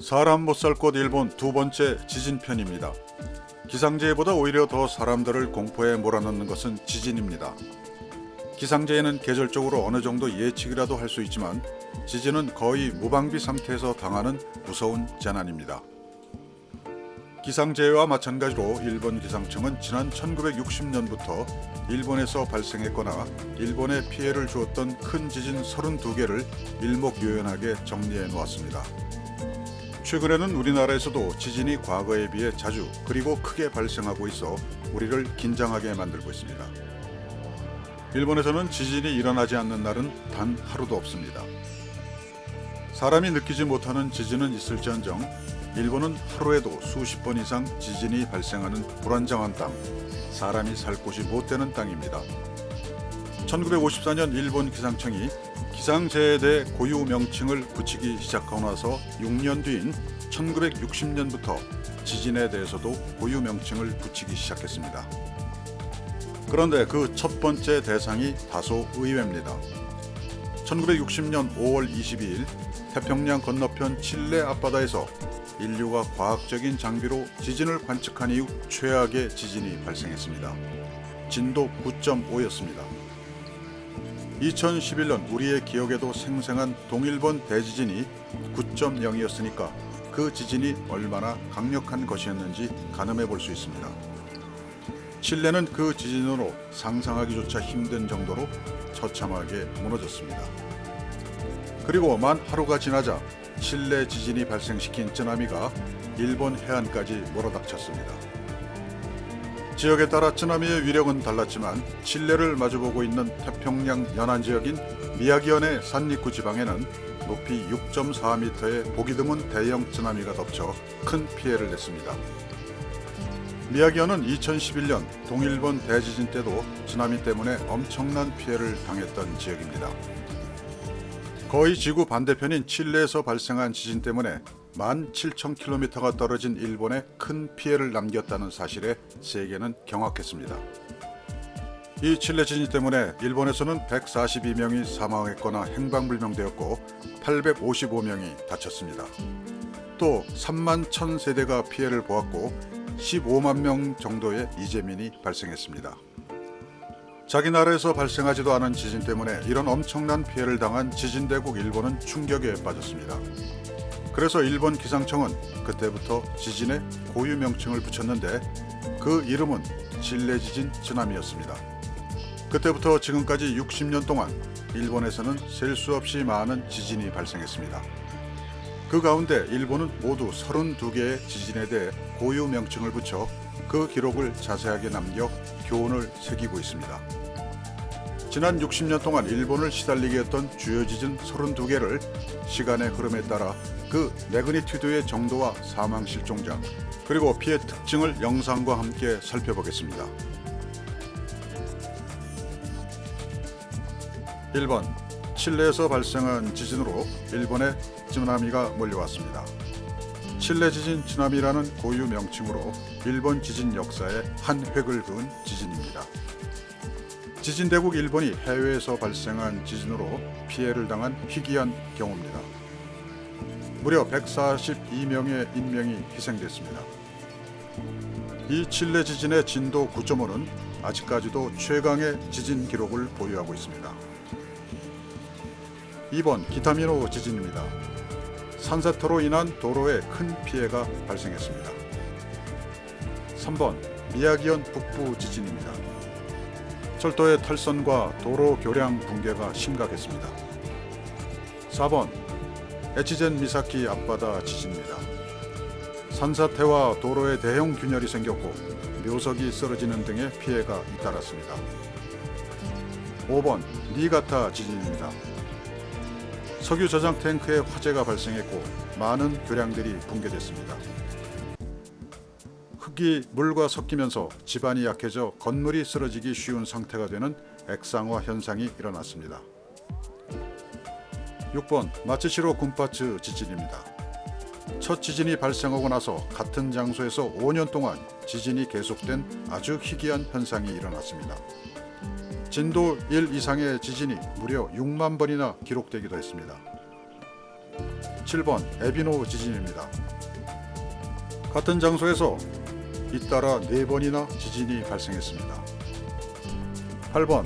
사람 못 살 곳 일본 두 번째 지진편입니다. 기상재해보다 오히려 더 사람들을 공포에 몰아넣는 것은 지진입니다. 기상재해는 계절적으로 어느 정도 예측이라도 할 수 있지만 지진은 거의 무방비 상태에서 당하는 무서운 재난입니다. 기상재해와 마찬가지로 일본 기상청은 지난 1960년부터 일본에서 발생했거나 일본에 피해를 주었던 큰 지진 32개를 일목요연하게 정리해 놓았습니다. 최근에는 우리나라에서도 지진이 과거에 비해 자주 그리고 크게 발생하고 있어 우리를 긴장하게 만들고 있습니다. 일본에서는 지진이 일어나지 않는 날은 단 하루도 없습니다. 사람이 느끼지 못하는 지진은 있을지언정 일본은 하루에도 수십 번 이상 지진이 발생하는 불안정한 땅, 사람이 살 곳이 못 되는 땅입니다. 1954년 일본 기상청이 기상재해에 대해 고유 명칭을 붙이기 시작하고 나서 6년 뒤인 1960년부터 지진에 대해서도 고유 명칭을 붙이기 시작했습니다. 그런데 그 첫 번째 대상이 다소 의외입니다. 1960년 5월 22일 태평양 건너편 칠레 앞바다에서 인류가 과학적인 장비로 지진을 관측한 이후 최악의 지진이 발생했습니다. 진도 9.5였습니다. 2011년 우리의 기억에도 생생한 동일본 대지진이 9.0이었으니까 그 지진이 얼마나 강력한 것이었는지 가늠해 볼 수 있습니다. 칠레는 그 지진으로 상상하기조차 힘든 정도로 처참하게 무너졌습니다. 그리고 만 하루가 지나자 칠레 지진이 발생시킨 쓰나미가 일본 해안까지 몰아닥쳤습니다. 지역에 따라 쓰나미의 위력은 달랐지만 칠레를 마주보고 있는 태평양 연안 지역인 미야기현의 산리쿠 지방에는 높이 6.4m의 보기 드문 대형 쓰나미가 덮쳐 큰 피해를 냈습니다. 미야기현은 2011년 동일본 대지진 때도 쓰나미 때문에 엄청난 피해를 당했던 지역입니다. 거의 지구 반대편인 칠레에서 발생한 지진 때문에 17,000km가 떨어진 일본에 큰 피해를 남겼다는 사실에 세계는 경악했습니다. 이 칠레 지진 때문에 일본에서는 142명이 사망했거나 행방불명되었고 855명이 다쳤습니다. 또 3만 1,000세대가 피해를 보았고 15만 명 정도의 이재민이 발생했습니다. 자기 나라에서 발생하지도 않은 지진 때문에 이런 엄청난 피해를 당한 지진대국 일본은 충격에 빠졌습니다. 그래서 일본 기상청은 그때부터 지진에 고유 명칭을 붙였는데 그 이름은 칠레 지진 쓰나미였습니다. 그때부터 지금까지 60년 동안 일본에서는 셀 수 없이 많은 지진이 발생했습니다. 그 가운데 일본은 모두 32개의 지진에 대해 고유 명칭을 붙여 그 기록을 자세하게 남겨 교훈을 새기고 있습니다. 지난 60년 동안 일본을 시달리게 했던 주요 지진 32개를 시간의 흐름에 따라 그 매그니튜드의 정도와 사망 실종자 그리고 피해 특징을 영상과 함께 살펴보겠습니다. 1번 칠레에서 발생한 지진으로 일본에 쓰나미가 몰려왔습니다. 칠레 지진 쓰나미라는 고유 명칭으로 일본 지진 역사에 한 획을 그은 지진입니다. 지진대국 일본이 해외에서 발생한 지진으로 피해를 당한 희귀한 경우입니다. 무려 142명의 인명이 희생됐습니다. 이 칠레 지진의 진도 9.5는 아직까지도 최강의 지진 기록을 보유하고 있습니다. 2번 기타미노 지진입니다. 산사태로 인한 도로에 큰 피해가 발생했습니다. 3번 미야기현 북부 지진입니다. 철도의 탈선과 도로 교량 붕괴가 심각했습니다. 4번 에치젠 미사키 앞바다 지진입니다. 산사태와 도로에 대형 균열이 생겼고 묘석이 쓰러지는 등의 피해가 잇따랐습니다. 5번 니가타 지진입니다. 석유 저장 탱크에 화재가 발생했고 많은 교량들이 붕괴됐습니다. 흙이 물과 섞이면서 지반이 약해져 건물이 쓰러지기 쉬운 상태가 되는 액상화 현상이 일어났습니다. 6번 마츠시로 군파츠 지진입니다. 첫 지진이 발생하고 나서 같은 장소에서 5년 동안 지진이 계속된 아주 희귀한 현상이 일어났습니다. 진도 1 이상의 지진이 무려 6만 번이나 기록되기도 했습니다. 17번 에비노 지진입니다. 같은 장소에서 잇따라 4번이나 지진이 발생했습니다. 8번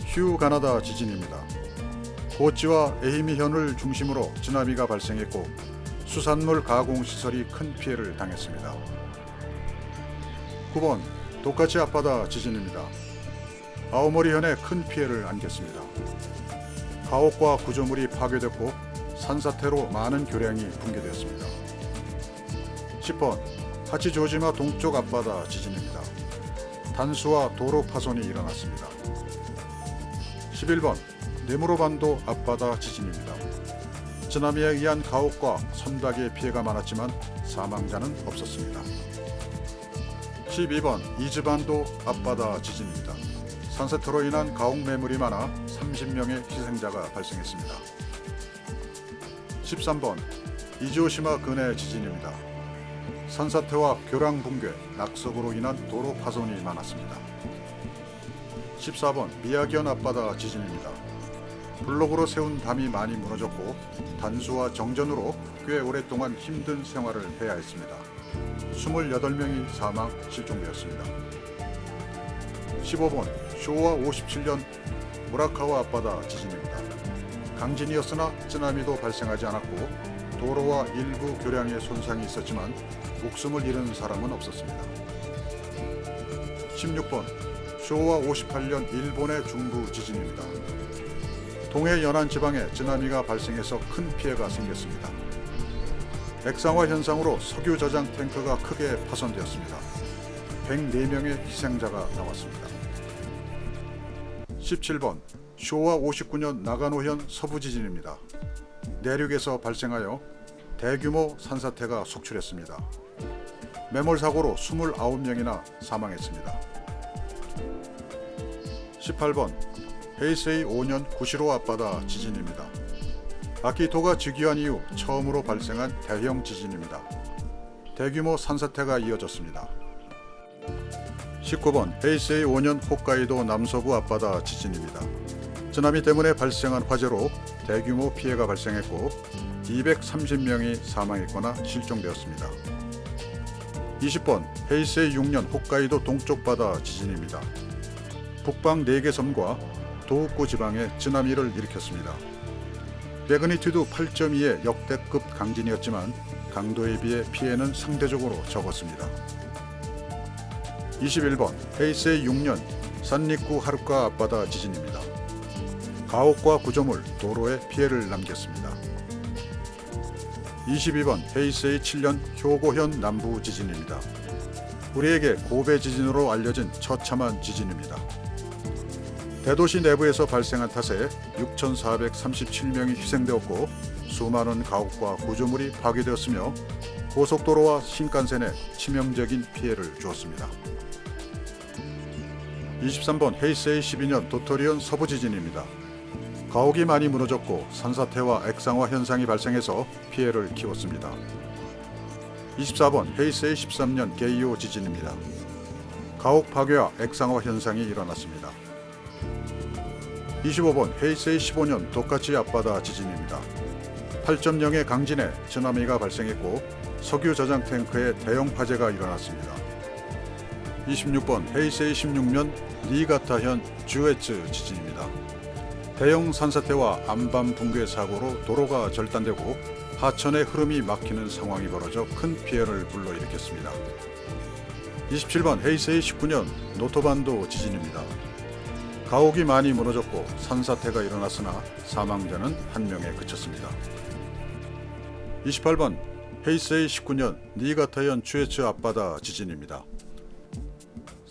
휴 가나다 지진입니다. 고치와 에히미현을 중심으로 쓰나미가 발생했고 수산물 가공시설이 큰 피해를 당했습니다. 9번 도카치 앞바다 지진입니다. 아오모리현에 큰 피해를 안겼습니다. 가옥과 구조물이 파괴됐고 산사태로 많은 교량이 붕괴되었습니다. 10번 하치조지마 동쪽 앞바다 지진입니다. 단수와 도로 파손이 일어났습니다. 11번 네무로반도 앞바다 지진입니다. 쓰나미에 의한 가옥과 선박의 피해가 많았지만 사망자는 없었습니다. 12번 이즈반도 앞바다 지진입니다. 산사태로 인한 가옥 매물이 많아 30명의 희생자가 발생했습니다. 13번 이즈오시마 근해 지진입니다. 산사태와 교량 붕괴, 낙석으로 인한 도로 파손이 많았습니다. 14번 미야기현 앞바다 지진입니다. 블록으로 세운 담이 많이 무너졌고 단수와 정전으로 꽤 오랫동안 힘든 생활을 해야 했습니다. 28명이 사망, 실종되었습니다. 15번 쇼와 57년 무라카와 앞바다 지진입니다. 강진이었으나 쓰나미도 발생하지 않았고 도로와 일부 교량에 손상이 있었지만 목숨을 잃은 사람은 없었습니다. 16번 쇼와 58년 일본의 중부 지진입니다. 동해 연안 지방에 쓰나미가 발생해서 큰 피해가 생겼습니다. 액상화 현상으로 석유 저장 탱크가 크게 파손되었습니다. 104명의 희생자가 나왔습니다. 17번 쇼와 59년 나가노현 서부 지진입니다. 내륙에서 발생하여 대규모 산사태가 속출했습니다. 매몰사고로 29명이나 사망했습니다. 18번 헤이세이 5년 구시로 앞바다 지진입니다. 아키토가 즉위한 이후 처음으로 발생한 대형 지진입니다. 대규모 산사태가 이어졌습니다. 19번 헤이세이 5년 홋카이도 남서부 앞바다 지진입니다. 쓰나미 때문에 발생한 화재로 대규모 피해가 발생했고 230명이 사망했거나 실종되었습니다. 20번 헤이세이 6년 홋카이도 동쪽 바다 지진입니다. 북방 4개 섬과 도호쿠 지방에 쓰나미를 일으켰습니다. 매그니튜드 8.2의 역대급 강진이었지만 강도에 비해 피해는 상대적으로 적었습니다. 21번 헤이세이 6년 산리쿠 하루카 앞바다 지진입니다. 가옥과 구조물, 도로에 피해를 남겼습니다. 22번 헤이세이 7년 효고현 남부 지진입니다. 우리에게 고베 지진으로 알려진 처참한 지진입니다. 대도시 내부에서 발생한 탓에 6,437명이 희생되었고 수많은 가옥과 구조물이 파괴되었으며 고속도로와 신칸센에 치명적인 피해를 주었습니다. 23번 헤이세이 12년 도토리현 서부 지진입니다. 가옥이 많이 무너졌고 산사태와 액상화 현상이 발생해서 피해를 키웠습니다. 24번 헤이세이 13년 게이오 지진입니다. 가옥 파괴와 액상화 현상이 일어났습니다. 25번 헤이세이 15년 도카치 앞바다 지진입니다. 8.0의 강진에 쓰나미가 발생했고 석유 저장 탱크에 대형 화재가 일어났습니다. 26번 헤이세이 16년 니가타현 주에츠 지진입니다. 대형 산사태와 안반 붕괴 사고로 도로가 절단되고 하천의 흐름이 막히는 상황이 벌어져 큰 피해를 불러일으켰습니다. 27번 헤이세이 19년 노토반도 지진입니다. 가옥이 많이 무너졌고 산사태가 일어났으나 사망자는 1명에 그쳤습니다. 28번 헤이세이 19년 니가타현 추에츠 앞바다 지진입니다.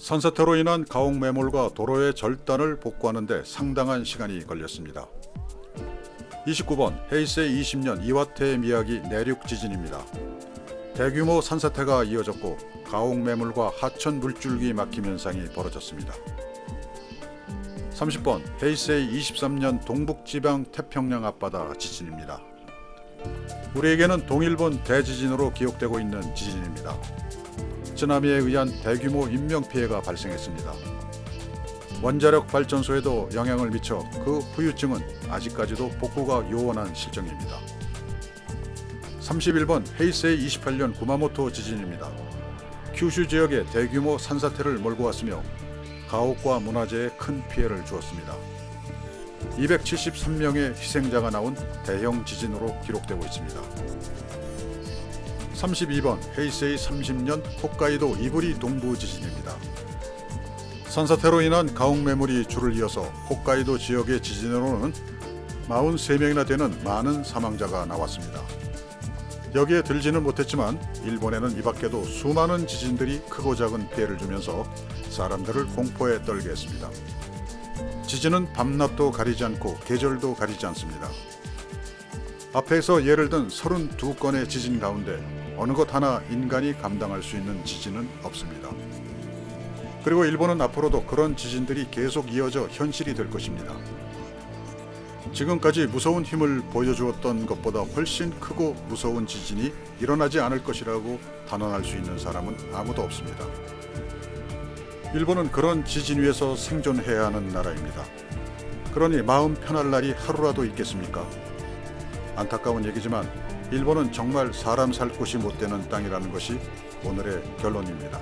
산사태로 인한 가옥 매몰과 도로의 절단을 복구하는 데 상당한 시간이 걸렸습니다. 29번 헤이세이 20년 이와테 미야기 내륙 지진입니다. 대규모 산사태가 이어졌고 가옥 매몰과 하천 물줄기 막힘 현상이 벌어졌습니다. 30번 헤이세이 23년 동북지방 태평양 앞바다 지진입니다. 우리에게는 동일본 대지진으로 기억되고 있는 지진입니다. 쓰나미에 의한 대규모 인명피해가 발생했습니다. 원자력 발전소에도 영향을 미쳐 그 후유증은 아직까지도 복구가 요원한 실정입니다. 31번 헤이세이 28년 구마모토 지진입니다. 큐슈 지역에 대규모 산사태를 몰고 왔으며 가옥과 문화재에 큰 피해를 주었습니다. 273명의 희생자가 나온 대형 지진으로 기록되고 있습니다. 32번 헤이세이 30년 홋카이도 이부리 동부 지진입니다. 산사태로 인한 가옥 매물이 줄을 이어서 홋카이도 지역의 지진으로는 43명이나 되는 많은 사망자가 나왔습니다. 여기에 들지는 못했지만 일본에는 이 밖에도 수많은 지진들이 크고 작은 피해를 주면서 사람들을 공포에 떨게 했습니다. 지진은 밤낮도 가리지 않고 계절도 가리지 않습니다. 앞에서 예를 든 32건의 지진 가운데 어느 것 하나 인간이 감당할 수 있는 지진은 없습니다. 그리고 일본은 앞으로도 그런 지진들이 계속 이어져 현실이 될 것입니다. 지금까지 무서운 힘을 보여주었던 것보다 훨씬 크고 무서운 지진이 일어나지 않을 것이라고 단언할 수 있는 사람은 아무도 없습니다. 일본은 그런 지진 위에서 생존해야 하는 나라입니다. 그러니 마음 편할 날이 하루라도 있겠습니까? 안타까운 얘기지만 일본은 정말 사람 살 곳이 못 되는 땅이라는 것이 오늘의 결론입니다.